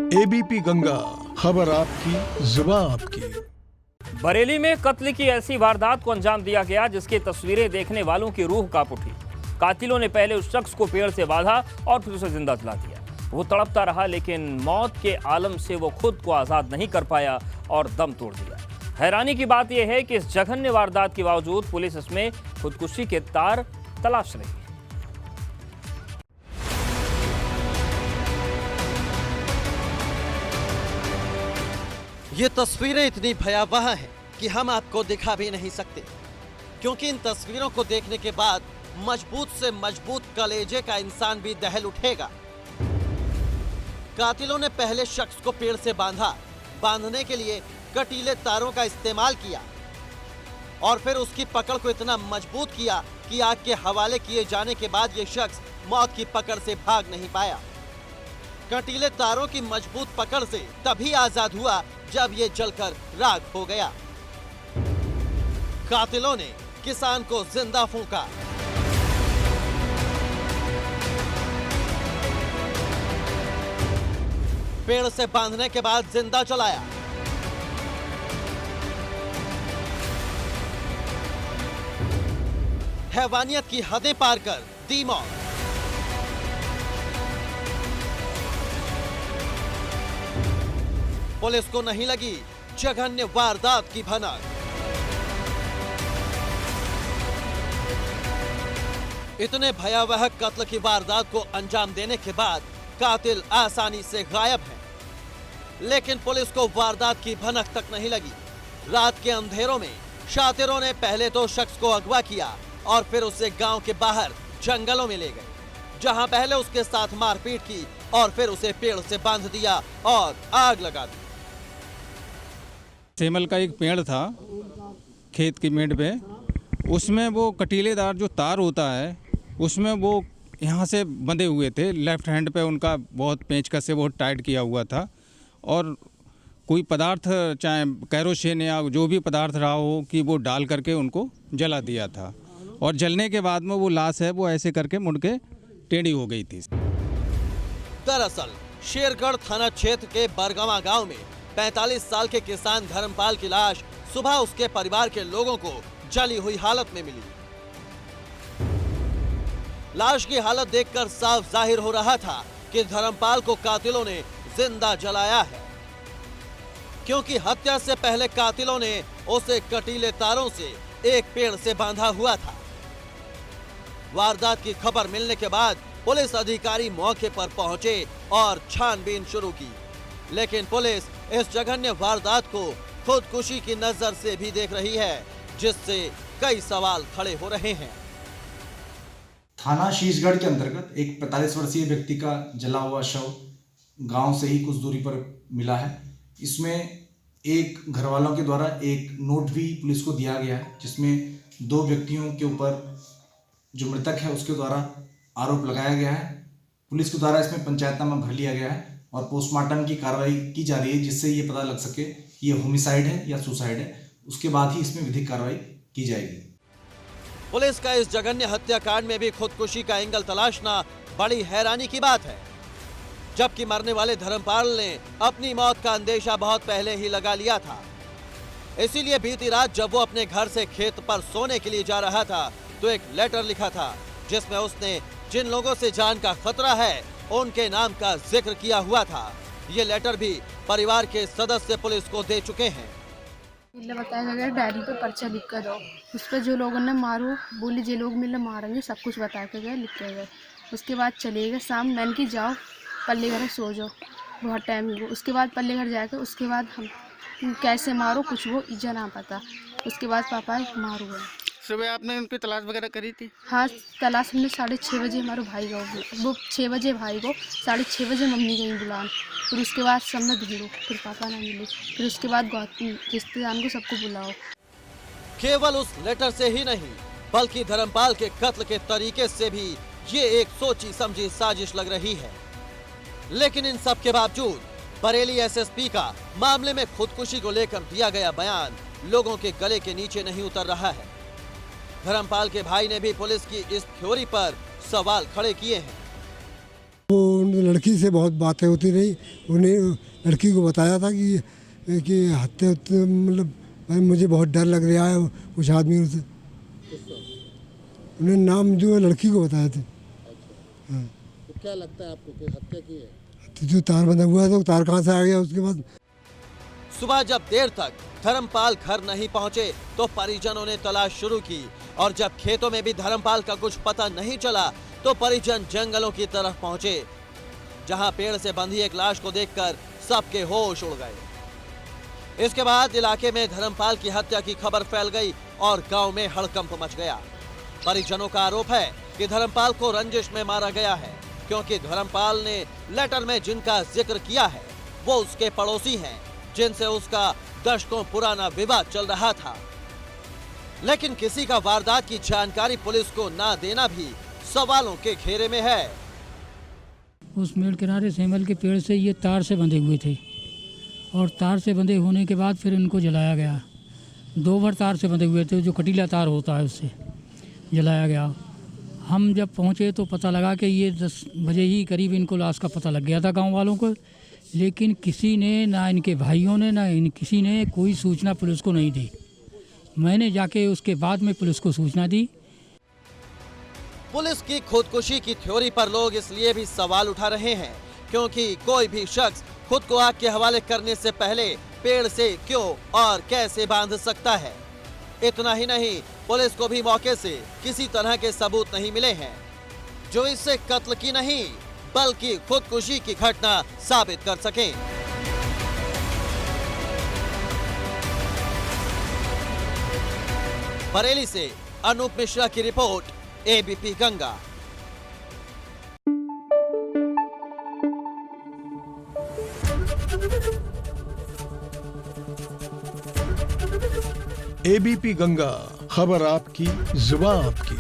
ABP Ganga, खबर आपकी, जुबान आपकी। बरेली में कत्ल की ऐसी वारदात को अंजाम दिया गया जिसकी तस्वीरें देखने वालों की रूह कांप उठी। कातिलों ने पहले उस शख्स को पेड़ से बांधा और फिर उसे जिंदा जला दिया। वो तड़पता रहा लेकिन मौत के आलम से वो खुद को आजाद नहीं कर पाया और दम तोड़ दिया। हैरानी की बात यह है कि इस जघन्य वारदात के बावजूद पुलिस इसमें खुदकुशी के तार तलाश रही है। ये तस्वीरें इतनी भयावह हैं कि हम आपको दिखा भी नहीं सकते, क्योंकि इन तस्वीरों को देखने के बाद मजबूत से मजबूत कलेजे का इंसान भी दहल उठेगा। कातिलों ने पहले शख्स को पेड़ से बांधा, बांधने के लिए कटीले तारों का इस्तेमाल किया और फिर उसकी पकड़ को इतना मजबूत किया कि आग के हवाले किए जाने के बाद ये शख्स मौत की पकड़ से भाग नहीं पाया। कटीले तारों की मजबूत पकड़ से तभी आजाद हुआ जब ये जलकर राख हो गया। कातिलों ने किसान को जिंदा फूंका। पेड़ से बांधने के बाद जिंदा जलाया। हैवानियत की हदें पार कर दी मौत। पुलिस को नहीं लगी जघन्य वारदात की भनक। इतने भयावह कत्ल की वारदात को अंजाम देने के बाद कातिल आसानी से गायब है, लेकिन पुलिस को वारदात की भनक तक नहीं लगी। रात के अंधेरों में शातिरों ने पहले तो शख्स को अगवा किया और फिर उसे गांव के बाहर जंगलों में ले गए, जहां पहले उसके साथ मारपीट की और फिर उसे पेड़ से बांध दिया और आग लगा दी। सेमल का एक पेड़ था खेत की मेड़ पे, उसमें वो कटीलेदार जो तार होता है उसमें वो यहाँ से बंधे हुए थे। लेफ्ट हैंड पे उनका बहुत पेंचकस से बहुत टाइट किया हुआ था और कोई पदार्थ चाहे कैरोसिन या जो भी पदार्थ रहा हो कि वो डाल करके उनको जला दिया था और जलने के बाद में वो लाश है वो ऐसे करके मुड़ के टेढ़ी हो गई थी। दरअसल शेरगढ़ थाना क्षेत्र के बरगवा गांव में 45 साल के किसान धर्मपाल की लाश सुबह उसके परिवार के लोगों को जली हुई हालत में मिली। लाश की हालत देखकर साफ जाहिर हो रहा था कि धर्मपाल को कातिलों ने जिंदा जलाया है, क्योंकि हत्या से पहले कातिलों ने उसे कटीले तारों से एक पेड़ से बांधा हुआ था। वारदात की खबर मिलने के बाद पुलिस अधिकारी मौके पर पहुंचे और छानबीन शुरू की, लेकिन पुलिस इस जघन्य वारदात को खुदकुशी की नजर से भी देख रही है, जिससे कई सवाल खड़े हो रहे हैं। थाना शीशगढ़ के अंतर्गत एक 45 वर्षीय व्यक्ति का जला हुआ शव गांव से ही कुछ दूरी पर मिला है। इसमें एक घरवालों के द्वारा एक नोट भी पुलिस को दिया गया है, जिसमें 2 व्यक्तियों के ऊपर जो मृतक है उसके द्वारा आरोप लगाया गया है। पुलिस के द्वारा इसमें पंचायतनामा भर लिया गया है और पोस्टमार्टम की कार्रवाई की जा रही है, जिससे ये पता लग सके कि ये होमिसाइड है या सुसाइड है। उसके बाद ही इसमें विधिक कार्रवाई की जाएगी। पुलिस का इस जघन्य हत्याकांड में भी खुदकुशी का एंगल तलाशना बड़ी हैरानी की बात है, जबकि मरने वाले धर्मपाल ने अपनी मौत का अंदेशा बहुत पहले ही लगा लिया था। इसीलिए बीती रात जब वो अपने घर से खेत पर सोने के लिए जा रहा था तो एक लेटर लिखा था, जिसमें उसने जिन लोगों से जान का खतरा है उनके नाम का जिक्र किया हुआ था। ये लेटर भी परिवार के सदस्य पुलिस को दे चुके हैं। बताया गया डायरी पे पर्चा लिख कर दो, उस पर जो लोगों ने मारो बोले जो लोग मिले मारेंगे सब कुछ बता के गए, लिख के गए। उसके बाद चले गए शाम, मैंने की जाओ पल्ले घर सो जाओ, बहुत टाइम हुआ। उसके बाद पल्ले घर जाकर उसके बाद हम कैसे मारो कुछ वो इज्जत ना पता। उसके बाद पापा मारो गए। सुबह आपने उनकी तलाश वगैरह करी थी? हाँ, तलाश हमने 6:30 बजे हमारे भाई को, वो 6 बजे भाई को 6:30 बजे मम्मी गई बुलान, फिर उसके बाद सब में ढूंढो, फिर पापा ना मिले, फिर उसके बाद रिश्तेदार को सबको बुलाओ। केवल उस लेटर से ही नहीं बल्कि धर्मपाल के कत्ल के तरीके से भी ये एक सोची समझी साजिश लग रही है। लेकिन इन सब के बावजूद बरेली एसएसपी का मामले में खुदकुशी को लेकर दिया गया बयान लोगों के गले के नीचे नहीं उतर रहा है। धर्मपाल के भाई ने भी पुलिस की इस थ्योरी पर सवाल खड़े किए हैं। वो उन लड़की से बहुत बातें होती रही। उन्हें लड़की को बताया था कि हत्या मतलब भाई मुझे बहुत डर लग रहा है कुछ आदमियों से। उन्हें नाम जो है लड़की को बताए थे। हाँ। तो क्या लगता है आपको कि हत्या की है? तो जो तार बंधा हुआ है तो तार कहाँ से आ गया उसके बाद? सुबह जब देर तक धर्मपाल घर नहीं पहुंचे तो परिजनों ने तलाश शुरू की और जब खेतों में भी धर्मपाल का कुछ पता नहीं चला तो परिजन जंगलों की तरफ पहुंचे, जहां पेड़ से बंधी एक लाश को देखकर सबके होश उड़ गए। इसके बाद इलाके में धर्मपाल की हत्या की खबर फैल गई और गांव में हड़कंप मच गया। परिजनों का आरोप है कि धर्मपाल को रंजिश में मारा गया है, क्योंकि धर्मपाल ने लेटर में जिनका जिक्र किया है वो उसके पड़ोसी हैं, जिनसे उसका दशकों पुराना विवाद चल रहा था। लेकिन किसी का वारदात की जानकारी पुलिस को ना देना भी सवालों के घेरे में है। उस मेड़ किनारे सेमल के पेड़ से ये तार से बंधे हुए थे और तार से बंधे होने के बाद फिर इनको जलाया गया। 2 बार तार से बंधे हुए थे, जो कटीला तार होता है उससे जलाया गया। हम जब पहुँचे तो पता लगा कि ये 10 बजे ही करीब इनको लाश का पता लग गया था गांव वालों को, लेकिन किसी ने, ना इनके भाइयों ने, ना किसी ने कोई सूचना पुलिस को नहीं दी। मैंने जाके उसके बाद में पुलिस को सूचना दी। पुलिस की खुदकुशी की थ्योरी पर लोग इसलिए भी सवाल उठा रहे हैं क्योंकि कोई भी शख्स खुद को आग के हवाले करने से पहले पेड़ से क्यों और कैसे बांध सकता है। इतना ही नहीं, पुलिस को भी मौके से किसी तरह के सबूत नहीं मिले हैं जो इससे कत्ल की नहीं बल्कि खुदकुशी की घटना साबित कर सकें। बरेली से अनूप मिश्रा की report, ABP Ganga. ABP Ganga, खबर आपकी, जुबान आपकी।